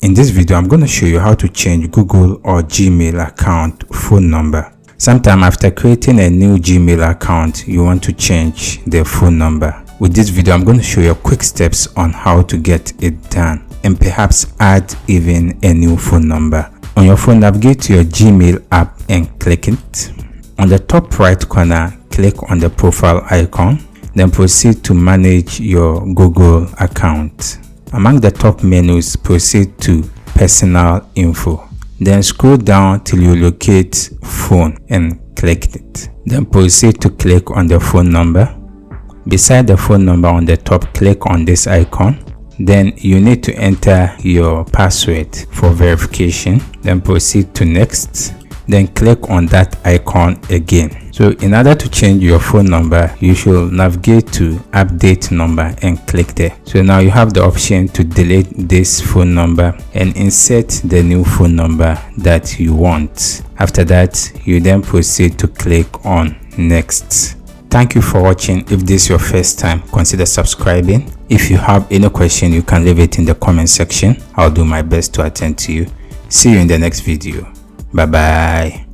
In this video, I'm going to show you how to change Google or Gmail account phone number. Sometime after creating a new Gmail account, you want to change the phone number. With this video, I'm going to show you quick steps on how to get it done and perhaps add even a new phone number. On your phone, navigate to your Gmail app and click it. On the top right corner, click on the profile icon. Then proceed to manage your Google account. Among the top menus, proceed to personal info. Then scroll down till you locate phone and click it. Then proceed to click on the phone number. Beside the phone number on the top, click on this icon. Then you need to enter your password for verification. Then proceed to next. Then click on that icon again. So in order to change your phone number, you should navigate to update number and click there. So now you have the option to delete this phone number and insert the new phone number that you want. After that, you then proceed to click on next. Thank you for watching. If this is your first time, consider subscribing. If you have any question, you can leave it in the comment section. I'll do my best to attend to you. See you in the next video. Bye bye.